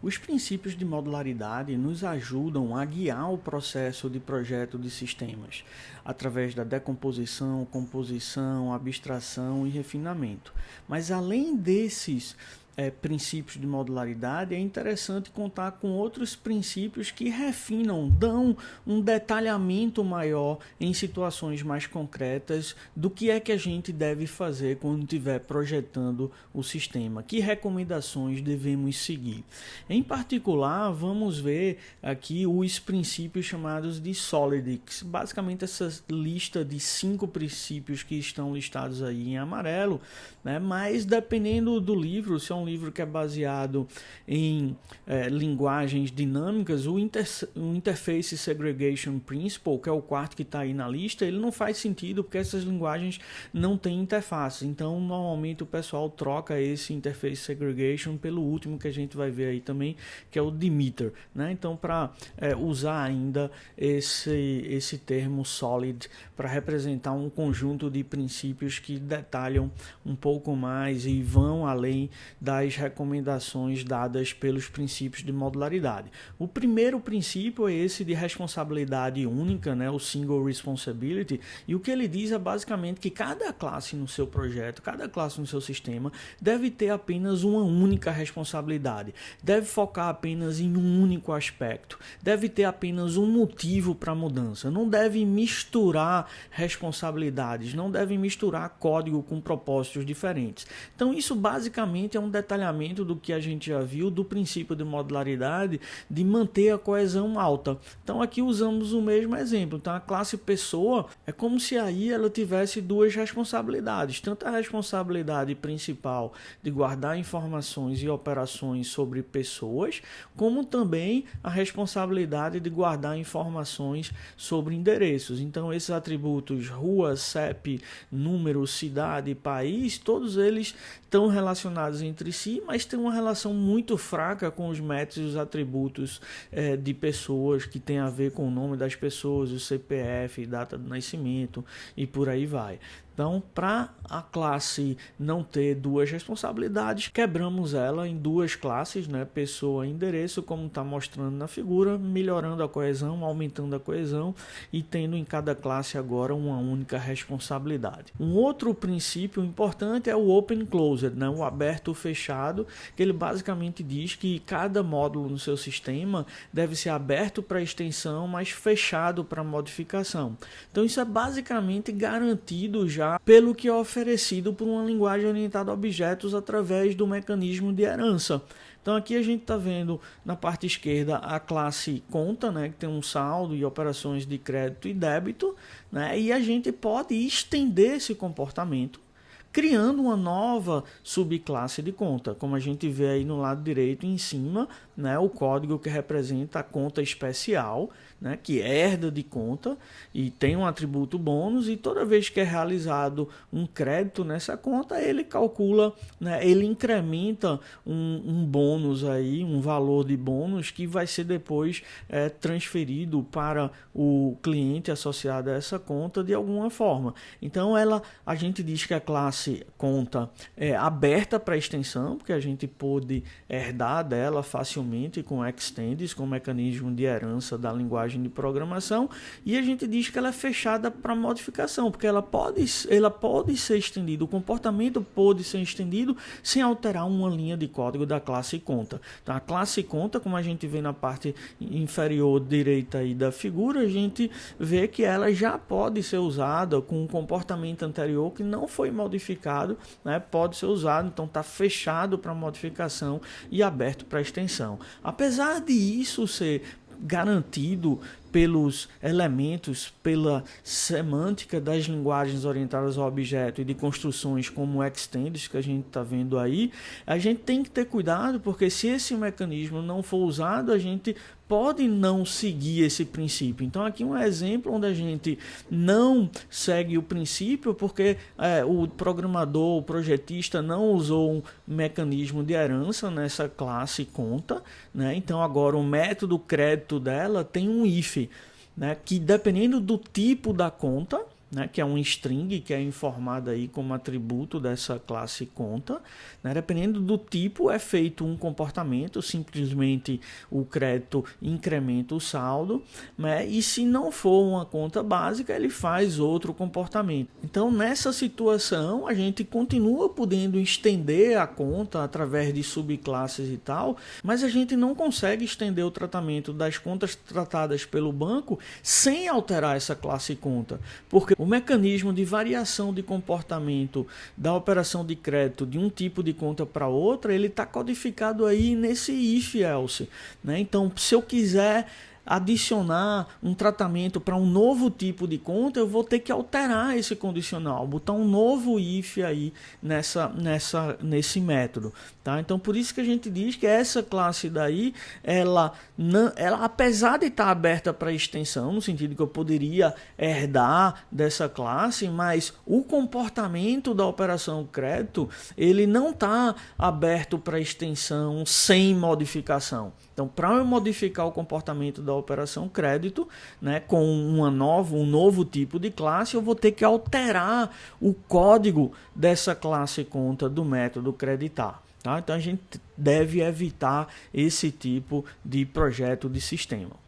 Os princípios de modularidade nos ajudam a guiar o processo de projeto de sistemas, através da decomposição, composição, abstração e refinamento. Mas além desses princípios de modularidade, é interessante contar com outros princípios que refinam, dão um detalhamento maior em situações mais concretas do que é que a gente deve fazer quando estiver projetando o sistema, que recomendações devemos seguir. Em particular, vamos ver aqui os princípios chamados de SOLIDX, basicamente essa lista de 5 princípios que estão listados aí em amarelo, né? Mas dependendo do livro, se é um livro que é baseado em linguagens dinâmicas, o Interface Segregation Principle, que é o quarto que está aí na lista, ele não faz sentido porque essas linguagens não têm interface. Então, normalmente o pessoal troca esse Interface Segregation pelo último que a gente vai ver aí também, que é o Demeter, né? Então, para usar ainda esse termo SOLID para representar um conjunto de princípios que detalham um pouco mais e vão além das recomendações dadas pelos princípios de modularidade. O primeiro princípio é esse de responsabilidade única, né, o Single Responsibility, e o que ele diz é basicamente que cada classe no seu projeto, cada classe no seu sistema deve ter apenas uma única responsabilidade, deve focar apenas em um único aspecto, deve ter apenas um motivo para a mudança, não deve misturar responsabilidades, não deve misturar código com propósitos diferentes. Então isso basicamente é um detalhamento do que a gente já viu do princípio de modularidade de manter a coesão alta. Então aqui usamos o mesmo exemplo. Então a classe pessoa é como se aí ela tivesse duas responsabilidades, tanto a responsabilidade principal de guardar informações e operações sobre pessoas, como também a responsabilidade de guardar informações sobre endereços. Então esses atributos rua, CEP, número, cidade, país, todos eles estão relacionados entre si, mas tem uma relação muito fraca com os métodos e os atributos de pessoas, que tem a ver com o nome das pessoas, o CPF, data de nascimento e por aí vai. Então, para a classe não ter duas responsabilidades, quebramos ela em duas classes, né? Pessoa e endereço, como está mostrando na figura, melhorando a coesão, aumentando a coesão e tendo em cada classe agora uma única responsabilidade. Um outro princípio importante é o Open Closed, né? O aberto fechado, que ele basicamente diz que cada módulo no seu sistema deve ser aberto para extensão, mas fechado para modificação. Então, isso é basicamente garantido já pelo que é oferecido por uma linguagem orientada a objetos através do mecanismo de herança. Então aqui a gente está vendo na parte esquerda a classe conta, né, que tem um saldo e operações de crédito e débito, né, e a gente pode estender esse comportamento criando uma nova subclasse de conta, como a gente vê aí no lado direito em cima, né, o código que representa a conta especial, né, que herda de conta e tem um atributo bônus, e toda vez que é realizado um crédito nessa conta, ele calcula, né, ele incrementa um bônus aí, um valor de bônus que vai ser depois transferido para o cliente associado a essa conta de alguma forma. Então a gente diz que a classe conta é aberta para extensão, porque a gente pôde herdar dela facilmente com extends, com o mecanismo de herança da linguagem de programação, e a gente diz que ela é fechada para modificação, porque ela pode ser estendida, o comportamento pode ser estendido sem alterar uma linha de código da classe conta. Então a classe conta, como a gente vê na parte inferior direita aí da figura, a gente vê que ela já pode ser usada com um comportamento anterior que não foi modificado, né? Pode ser usado, então está fechado para modificação e aberto para extensão. Apesar de isso ser garantido pelos elementos, pela semântica das linguagens orientadas ao objeto e de construções como extends, que a gente está vendo aí, a gente tem que ter cuidado, porque se esse mecanismo não for usado, a gente pode não seguir esse princípio. Então aqui um exemplo onde a gente não segue o princípio porque o programador, o projetista não usou um mecanismo de herança nessa classe conta, né? Então agora o método crédito dela tem um if, né, que dependendo do tipo da conta, né, que é um string que é informado aí como atributo dessa classe conta, né, dependendo do tipo é feito um comportamento, simplesmente o crédito incrementa o saldo, né, e se não for uma conta básica ele faz outro comportamento. Então nessa situação a gente continua podendo estender a conta através de subclasses e tal, mas a gente não consegue estender o tratamento das contas tratadas pelo banco sem alterar essa classe conta, porque o mecanismo de variação de comportamento da operação de crédito de um tipo de conta para outra, ele está codificado aí nesse if-else, né? Então, se eu quiser adicionar um tratamento para um novo tipo de conta, eu vou ter que alterar esse condicional, botar um novo if aí nesse método, tá? Então por isso que a gente diz que essa classe daí, ela apesar de estar aberta para extensão, no sentido que eu poderia herdar dessa classe, mas o comportamento da operação crédito, ele não está aberto para extensão sem modificação. Então, para eu modificar o comportamento da operação crédito, né, com um novo tipo de classe, eu vou ter que alterar o código dessa classe conta do método creditar. Tá? Então, a gente deve evitar esse tipo de projeto de sistema.